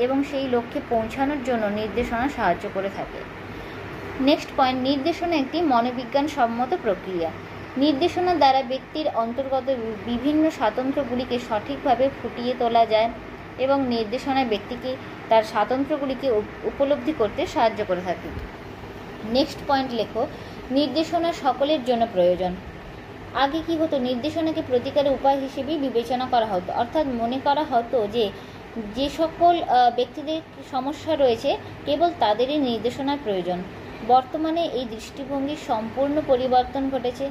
এবং সেই লক্ষ্যে পৌঁছানোর জন্য নির্দেশনা সাহায্য করে থাকে। নেক্সট পয়েন্ট, নির্দেশনা একটি মনোবিজ্ঞান সম্মত প্রক্রিয়া। নির্দেশনার দ্বারা ব্যক্তির অন্তর্গত বিভিন্ন স্বাতন্ত্র্যগুলিকে সঠিকভাবে ফুটিয়ে তোলা যায় এবং নির্দেশনা ব্যক্তিকে তার স্বাতন্ত্র্যগুলিকে উপলব্ধি করতে সাহায্য করে থাকে। নেক্সট পয়েন্ট লেখো, নির্দেশনা সকলের জন্য প্রয়োজন। আগে কি হতো, নির্দেশনাকে প্রতিকারের উপায় হিসেবেই বিবেচনা করা হতো, অর্থাৎ মনে করা হতো যে সকল ব্যক্তিদের সমস্যা রয়েছে কেবল তাদেরই নির্দেশনার প্রয়োজন। বর্তমানে এই দৃষ্টিভঙ্গির সম্পূর্ণ পরিবর্তন ঘটেছে।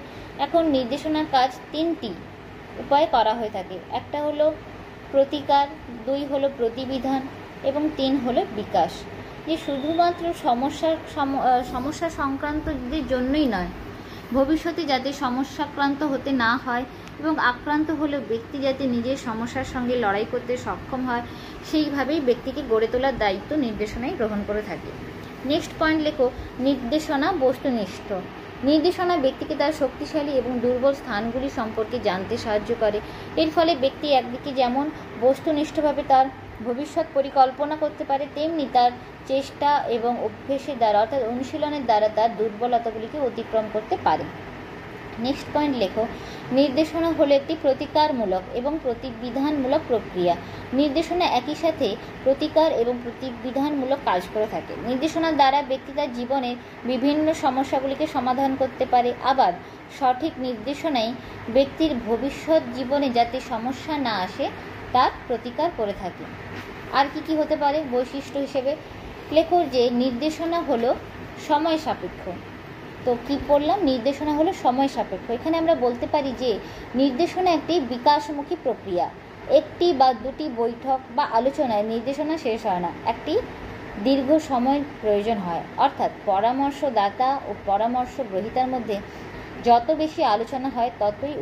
এখন নির্দেশনার কাজ 3টি উপায়ে করা হয়ে থাকে। একটা হলো প্রতিকার, 2 হলো প্রতিবিধান এবং 3 হলো বিকাশ। যে শুধুমাত্র সমস্যা সংক্রান্তদের জন্যই নয়, ভবিষ্যতে যাতে সমস্যাক্রান্ত হতে না হয় এবং আক্রান্ত হলেও ব্যক্তি যাতে নিজের সমস্যার সঙ্গে লড়াই করতে সক্ষম হয়, সেইভাবেই ব্যক্তিকে গড়ে তোলার দায়িত্ব নির্দেশনাই গ্রহণ করে থাকে। নেক্সট পয়েন্ট লেখো, নির্দেশনা বস্তুনিষ্ঠ। নির্দেশনা ব্যক্তিকে তার শক্তিশালী এবং দুর্বল স্থানগুলি সম্পর্কে জানতে সাহায্য করে। এর ফলে ব্যক্তি একদিকে যেমন বস্তুনিষ্ঠভাবে তার ভবিষ্যৎ পরিকল্পনা করতে পারে, তেমনি তার চেষ্টা এবং অভ্যেসের দ্বারা অর্থাৎ অনুশীলনের দ্বারা তার দুর্বলতাগুলিকে অতিক্রম করতে পারে। নেক্সট পয়েন্ট লেখো, নির্দেশনা হলো একটি প্রতিকারমূলক এবং প্রতিবিধানমূলক প্রক্রিয়া। নির্দেশনা একই সাথে প্রতিকার এবং প্রতিবিধানমূলক কাজ করে থাকে। নির্দেশনার দ্বারা ব্যক্তি তার জীবনের বিভিন্ন সমস্যাগুলিকে সমাধান করতে পারে। আবার সঠিক নির্দেশনাই ব্যক্তির ভবিষ্যৎ জীবনে যাতে সমস্যা না আসে তার প্রতিকার করে থাকে। আর কি কি হতে পারে বৈশিষ্ট্য হিসেবে লেখো, যে নির্দেশনা হলো সময় সাপেক্ষ। তো কি পড়লাম, নির্দেশনা হলো সময় সাপেক্ষ। এখানে আমরা বলতে পারি যে নির্দেশনা একটি বিকাশমুখী প্রক্রিয়া। 1টি বা 2টি বৈঠক বা আলোচনায় নির্দেশনা শেষ হয় না, একটি দীর্ঘ সময় প্রয়োজন হয়। অর্থাৎ পরামর্শদাতা ও পরামর্শ গ্রহীতার মধ্যে যত বেশি আলোচনা হয় ততই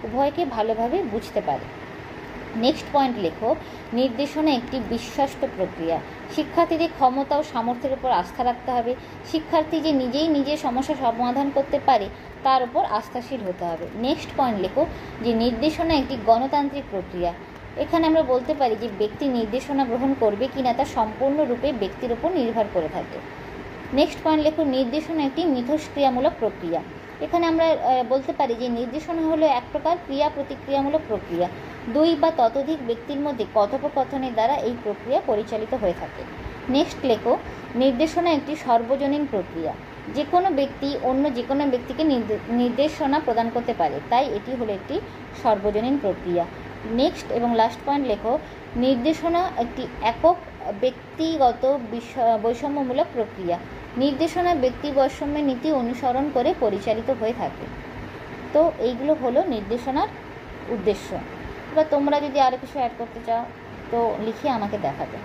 উভয়কে ভালোভাবে বুঝতে পারে। নেক্সট পয়েন্ট লেখো, নির্দেশনা একটি বিশ্বস্ত প্রক্রিয়া। শিক্ষার্থীদের ক্ষমতা ও সামর্থ্যের উপর আস্থা রাখতে হবে। শিক্ষার্থী যে নিজেই নিজের সমস্যা সমাধান করতে পারে তার উপর আস্থাশীল হতে হবে। নেক্সট পয়েন্ট লেখো, যে নির্দেশনা একটি গণতান্ত্রিক প্রক্রিয়া। এখানে আমরা বলতে পারি যে ব্যক্তি নির্দেশনা গ্রহণ করবে কিনা তা সম্পূর্ণরূপে ব্যক্তির উপর নির্ভর করে থাকে। নেক্সট পয়েন্ট লেখো, নির্দেশনা একটি মিথস্ক্রিয়ামূলক প্রক্রিয়া। এখানে আমরা বলতে পারি যে নির্দেশনা হলো এক প্রকার ক্রিয়া প্রতিক্রিয়ামূলক প্রক্রিয়া। 2 বা ততোধিক ব্যক্তির মধ্যে কথোপকথনের দ্বারা এই প্রক্রিয়া পরিচালিত হয়ে থাকে। নেক্সট লেখো, নির্দেশনা একটি সর্বজনীন প্রক্রিয়া। যে কোনো ব্যক্তি অন্য যে কোনো ব্যক্তিকে নির্দেশনা প্রদান করতে পারে, তাই এটি হলো একটি সর্বজনীন প্রক্রিয়া। নেক্সট এবং লাস্ট পয়েন্ট লেখো, নির্দেশনা একটি একক ব্যক্তিগত বৈষম্যমূলক প্রক্রিয়া। নির্দেশনা ব্যক্তি বৈষম্যের নীতি অনুসরণ করে পরিচালিত হয়ে থাকে। তো এইগুলো হলো নির্দেশনার উদ্দেশ্য। এবার তোমরা যদি আরও কিছু অ্যাড করতে চাও তো লিখে আমাকে দেখাবে।